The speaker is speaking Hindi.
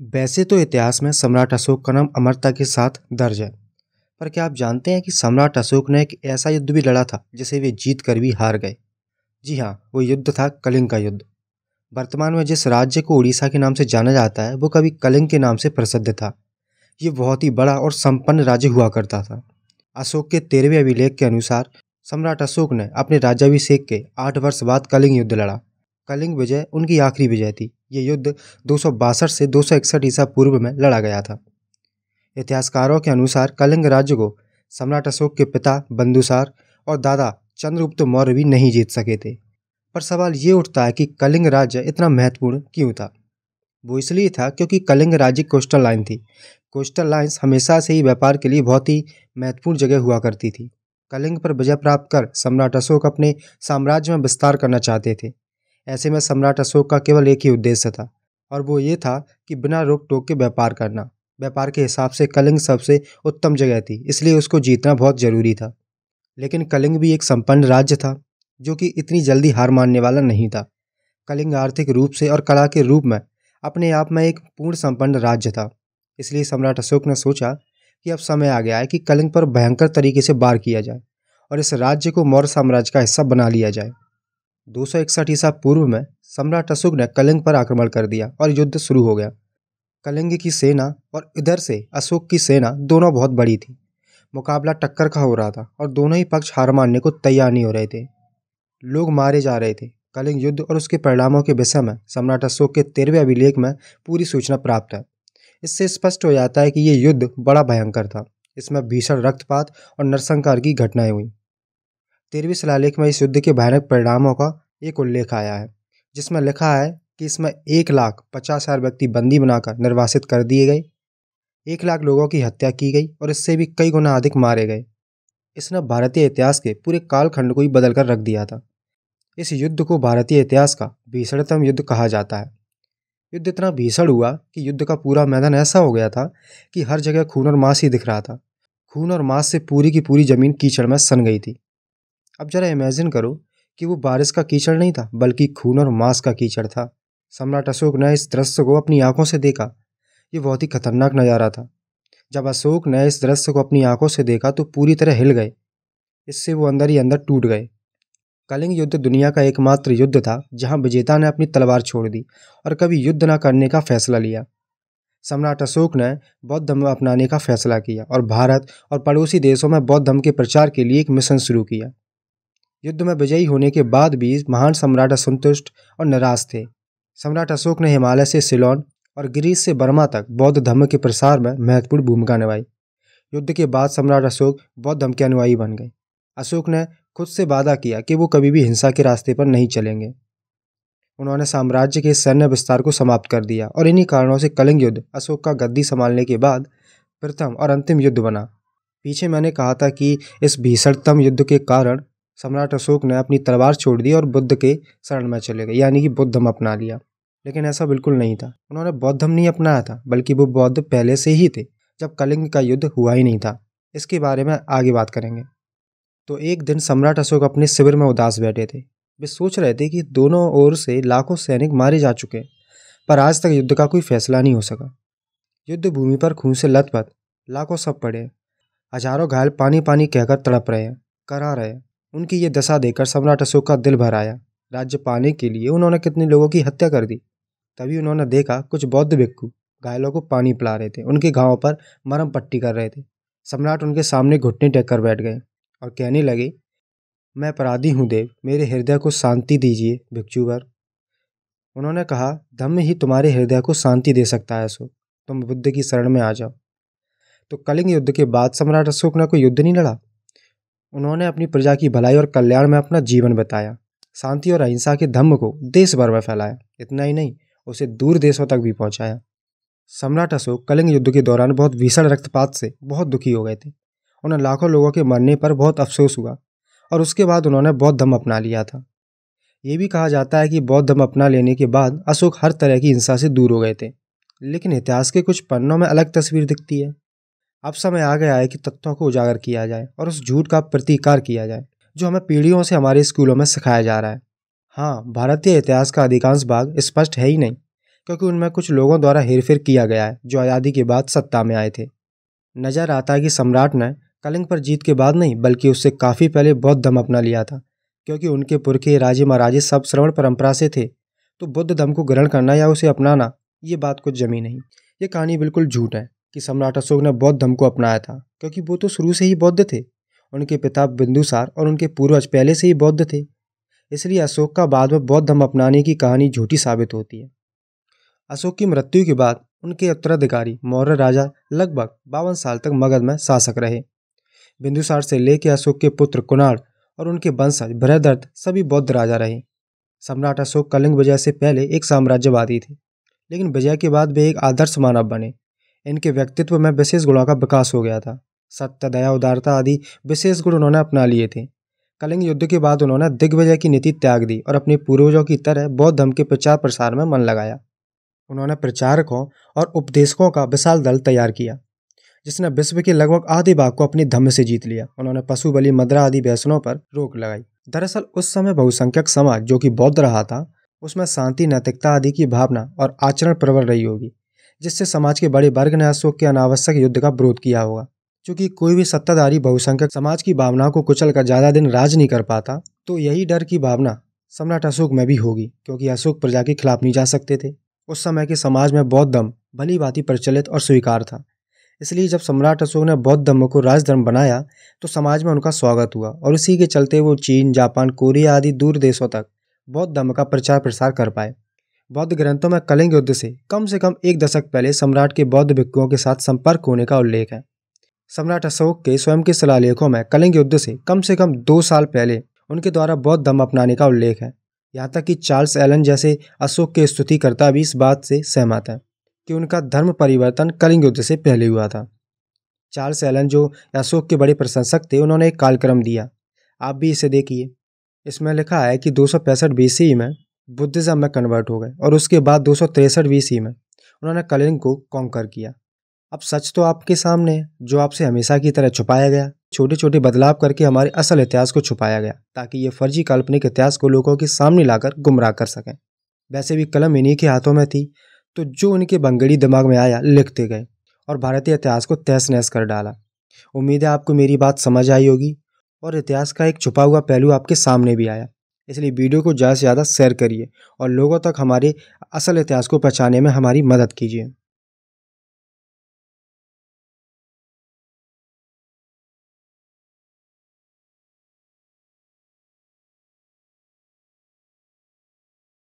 वैसे तो इतिहास में सम्राट अशोक का नाम अमरता के साथ दर्ज है। पर क्या आप जानते हैं कि सम्राट अशोक ने एक ऐसा युद्ध भी लड़ा था जिसे वे जीत कर भी हार गए। जी हाँ, वो युद्ध था कलिंग का युद्ध। वर्तमान में जिस राज्य को उड़ीसा के नाम से जाना जाता है वो कभी कलिंग के नाम से प्रसिद्ध था। ये बहुत ही बड़ा और संपन्न राज्य हुआ करता था। अशोक के 13वें अभिलेख के अनुसार सम्राट अशोक ने अपने राज्याभिषेक के 8 वर्ष बाद कलिंग युद्ध लड़ा। कलिंग विजय उनकी आखिरी विजय थी। ये युद्ध 262 से 261 ईसा पूर्व में लड़ा गया था। इतिहासकारों के अनुसार कलिंग राज्य को सम्राट अशोक के पिता बिंदुसार और दादा चंद्रगुप्त मौर्य भी नहीं जीत सके थे। पर सवाल ये उठता है कि कलिंग राज्य इतना महत्वपूर्ण क्यों था। वो इसलिए था क्योंकि कलिंग राज्य कोस्टल लाइन थी। कोस्टल लाइन्स हमेशा से ही व्यापार के लिए बहुत ही महत्वपूर्ण जगह हुआ करती थी। कलिंग पर विजय प्राप्त कर सम्राट अशोक अपने साम्राज्य में विस्तार करना चाहते थे। ऐसे में सम्राट अशोक का केवल एक ही उद्देश्य था और वो ये था कि बिना रोक टोक के व्यापार करना। व्यापार के हिसाब से कलिंग सबसे उत्तम जगह थी, इसलिए उसको जीतना बहुत जरूरी था। लेकिन कलिंग भी एक संपन्न राज्य था जो कि इतनी जल्दी हार मानने वाला नहीं था। कलिंग आर्थिक रूप से और कला के रूप में अपने आप में एक पूर्ण संपन्न राज्य था। इसलिए सम्राट अशोक ने सोचा कि अब समय आ गया है कि कलिंग पर भयंकर तरीके से वार किया जाए और इस राज्य को मौर्य साम्राज्य का हिस्सा बना लिया जाए। 261 ईसा पूर्व में सम्राट अशोक ने कलिंग पर आक्रमण कर दिया और युद्ध शुरू हो गया। कलिंग की सेना और इधर से अशोक की सेना दोनों बहुत बड़ी थी। मुकाबला टक्कर का हो रहा था और दोनों ही पक्ष हार मानने को तैयार नहीं हो रहे थे। लोग मारे जा रहे थे। कलिंग युद्ध और उसके परिणामों के विषय में सम्राट अशोक के 13वें अभिलेख में पूरी सूचना प्राप्त है। इससे स्पष्ट हो जाता है कि ये युद्ध बड़ा भयंकर था। इसमें भीषण रक्तपात और नरसंहार की घटनाएं हुई। 13वें शिलालेख में इस युद्ध के भयानक परिणामों का एक उल्लेख आया है, जिसमें लिखा है कि इसमें 1,50,000 व्यक्ति बंदी बनाकर निर्वासित कर दिए गए, 1,00,000 लोगों की हत्या की गई और इससे भी कई गुना अधिक मारे गए। इसने भारतीय इतिहास के पूरे कालखंड को ही बदल कर रख दिया था। इस युद्ध को भारतीय इतिहास का भीषणतम युद्ध कहा जाता है। युद्ध इतना भीषण हुआ कि युद्ध का पूरा मैदान ऐसा हो गया था कि हर जगह खून और मांस ही दिख रहा था। खून और मांस से पूरी की पूरी जमीन कीचड़ में सन गई थी। अब जरा इमेजिन करो कि वो बारिश का कीचड़ नहीं था बल्कि खून और मांस का कीचड़ था। सम्राट अशोक ने इस दृश्य को अपनी आंखों से देखा। ये बहुत ही खतरनाक नज़ारा था। जब अशोक ने इस दृश्य को अपनी आंखों से देखा तो पूरी तरह हिल गए। इससे वो अंदर ही अंदर टूट गए। कलिंग युद्ध दुनिया का एकमात्र युद्ध था जहां विजेता ने अपनी तलवार छोड़ दी और कभी युद्ध न करने का फैसला लिया। सम्राट अशोक ने बौद्ध धर्म अपनाने का फैसला किया और भारत और पड़ोसी देशों में बौद्ध धर्म के प्रचार के लिए एक मिशन शुरू किया। युद्ध में विजयी होने के बाद भी महान सम्राट असंतुष्ट और निराश थे। सम्राट अशोक ने हिमालय से सिलोन और ग्रीस से बर्मा तक बौद्ध धर्म के प्रसार में महत्वपूर्ण भूमिका निभाई। युद्ध के बाद सम्राट अशोक बौद्ध धर्म के अनुयायी बन गए। अशोक ने खुद से वादा किया कि वो कभी भी हिंसा के रास्ते पर नहीं चलेंगे। उन्होंने साम्राज्य के सैन्य विस्तार को समाप्त कर दिया और इन्हीं कारणों से कलिंग युद्ध अशोक का गद्दी संभालने के बाद प्रथम और अंतिम युद्ध बना। पीछे मैंने कहा था कि इस भीषणतम युद्ध के कारण सम्राट अशोक ने अपनी तलवार छोड़ दी और बुद्ध के शरण में चले गए, यानी कि बौद्ध धर्म अपना लिया। लेकिन ऐसा बिल्कुल नहीं था। उन्होंने बौद्ध धर्म नहीं अपनाया था बल्कि वो बौद्ध पहले से ही थे जब कलिंग का युद्ध हुआ ही नहीं था। इसके बारे में आगे बात करेंगे। तो एक दिन सम्राट अशोक अपने शिविर में उदास बैठे थे। वे सोच रहे थे कि दोनों ओर से लाखों सैनिक मारे जा चुके हैं पर आज तक युद्ध का कोई फैसला नहीं हो सका। युद्ध भूमि पर खून से लथपथ लाखों शव पड़े हैं। हजारों घायल पानी पानी कहकर तड़प रहे हैं, करा रहे हैं। उनकी ये दशा देखकर सम्राट अशोक का दिल भर आया। राज्य पाने के लिए उन्होंने कितने लोगों की हत्या कर दी। तभी उन्होंने देखा कुछ बौद्ध भिक्षु घायलों को पानी पिला रहे थे, उनके घावों पर मरहम पट्टी कर रहे थे। सम्राट उनके सामने घुटने टेक कर बैठ गए और कहने लगे, मैं अपराधी हूँ देव, मेरे हृदय को शांति दीजिए भिक्षुवर। उन्होंने कहा, धम्म ही तुम्हारे हृदय को शांति दे सकता है अशोक, तुम बुद्ध की शरण में आ जाओ। तो कलिंग युद्ध के बाद सम्राट अशोक ने कोई युद्ध नहीं लड़ा। उन्होंने अपनी प्रजा की भलाई और कल्याण में अपना जीवन बिताया। शांति और अहिंसा के धम्म को देश भर में फैलाया। इतना ही नहीं, उसे दूर देशों तक भी पहुंचाया। सम्राट अशोक कलिंग युद्ध के दौरान बहुत भीषण रक्तपात से बहुत दुखी हो गए थे। उन्हें लाखों लोगों के मरने पर बहुत अफसोस हुआ और उसके बाद उन्होंने बौद्ध धर्म अपना लिया था। ये भी कहा जाता है कि बौद्ध धर्म अपना लेने के बाद अशोक हर तरह की हिंसा से दूर हो गए थे। लेकिन इतिहास के कुछ पन्नों में अलग तस्वीर दिखती है। अब समय आ गया है कि तथ्यों को उजागर किया जाए और उस झूठ का प्रतिकार किया जाए जो हमें पीढ़ियों से हमारे स्कूलों में सिखाया जा रहा है। हाँ, भारतीय इतिहास का अधिकांश भाग स्पष्ट है ही नहीं, क्योंकि उनमें कुछ लोगों द्वारा हेरफेर किया गया है जो आज़ादी के बाद सत्ता में आए थे। नज़र आता है कि सम्राट ने कलिंग पर जीत के बाद नहीं बल्कि उससे काफ़ी पहले बौद्ध धर्म अपना लिया था, क्योंकि उनके पुरखे राजे महाराजे सब श्रवण परंपरा से थे। तो बुद्ध धर्म को ग्रहण करना या उसे अपनाना ये बात कुछ जमी नहीं। ये कहानी बिल्कुल झूठ है कि सम्राट अशोक ने बौद्ध धर्म को अपनाया था, क्योंकि वो तो शुरू से ही बौद्ध थे। उनके पिता बिंदुसार और उनके पूर्वज पहले से ही बौद्ध थे, इसलिए अशोक का बाद में बौद्ध धर्म अपनाने की कहानी झूठी साबित होती है। अशोक की मृत्यु के बाद उनके उत्तराधिकारी मौर्य राजा लगभग 52 साल तक मगध में शासक रहे। बिंदुसार से लेकर अशोक के पुत्र कुणाल और उनके वंशज बृहद्रथ सभी बौद्ध राजा रहे। सम्राट अशोक कलिंग विजय से पहले एक साम्राज्यवादी थे, लेकिन विजय के बाद वे एक आदर्श मानव बने। इनके व्यक्तित्व में विशेष गुणों का विकास हो गया था। सत्य, दया, उदारता आदि विशेष गुण उन्होंने अपना लिए थे। कलिंग युद्ध के बाद उन्होंने दिग्विजय की नीति त्याग दी और अपने पूर्वजों की तरह बौद्ध धर्म के प्रचार प्रसार में मन लगाया। उन्होंने प्रचारकों और उपदेशकों का विशाल दल तैयार किया, जिसने विश्व के लगभग आधे भाग को अपने धम्म से जीत लिया। उन्होंने पशु बलि, मदिरा आदि व्यसनों पर रोक लगाई। दरअसल उस समय बहुसंख्यक समाज जो कि बौद्ध रहा था, उसमें शांति, नैतिकता आदि की भावना और आचरण प्रबल रही होगी, जिससे समाज के बड़े वर्ग ने अशोक के अनावश्यक युद्ध का विरोध किया होगा। क्योंकि कोई भी सत्ताधारी बहुसंख्यक समाज की भावनाओं को कुचल कर ज्यादा दिन राज नहीं कर पाता, तो यही डर की भावना सम्राट अशोक में भी होगी, क्योंकि अशोक प्रजा के खिलाफ नहीं जा सकते थे। उस समय के समाज में बौद्ध धर्म भली भांति प्रचलित और स्वीकार था। इसलिए जब सम्राट अशोक ने बौद्ध धर्म को राजधर्म बनाया तो समाज में उनका स्वागत हुआ, और इसी के चलते वो चीन, जापान, कोरिया आदि दूर देशों तक बौद्ध धर्म का प्रचार प्रसार कर पाए। बौद्ध ग्रंथों में कलिंग युद्ध से कम 1 दशक पहले सम्राट के बौद्ध भिक्षुओं के साथ संपर्क होने का उल्लेख है। सम्राट अशोक के स्वयं के शिलालेखों में कलिंग युद्ध से कम 2 साल पहले उनके द्वारा बौद्ध धर्म अपनाने का उल्लेख है। यहाँ तक कि चार्ल्स एलन जैसे अशोक के स्तुतिकर्ता भी इस बात से सहमत हैं कि उनका धर्म परिवर्तन कलिंग युद्ध से पहले हुआ था। चार्ल्स एलन, जो अशोक के बड़े प्रशंसक थे, उन्होंने एक कालक्रम दिया, आप भी इसे देखिए। इसमें लिखा है कि 265 BCE में बुद्धिज्म में कन्वर्ट हो गए और उसके बाद 263 BCE में उन्होंने कलिंग को कॉन्कर किया। अब सच तो आपके सामने है, जो आपसे हमेशा की तरह छुपाया गया। छोटे छोटे बदलाव करके हमारे असल इतिहास को छुपाया गया, ताकि ये फर्जी काल्पनिक इतिहास को लोगों के सामने लाकर गुमराह कर सकें। वैसे भी कलम इन्हीं के हाथों में थी, तो जो उनके बंगड़ी दिमाग में आया लिखते गए और भारतीय इतिहास को तहस नहस कर डाला। उम्मीद है आपको मेरी बात समझ आई होगी और इतिहास का एक छुपा हुआ पहलू आपके सामने भी आया। इसलिए वीडियो को ज़्यादा से ज़्यादा शेयर करिए और लोगों तक हमारे असल इतिहास को पहचानने में हमारी मदद कीजिए।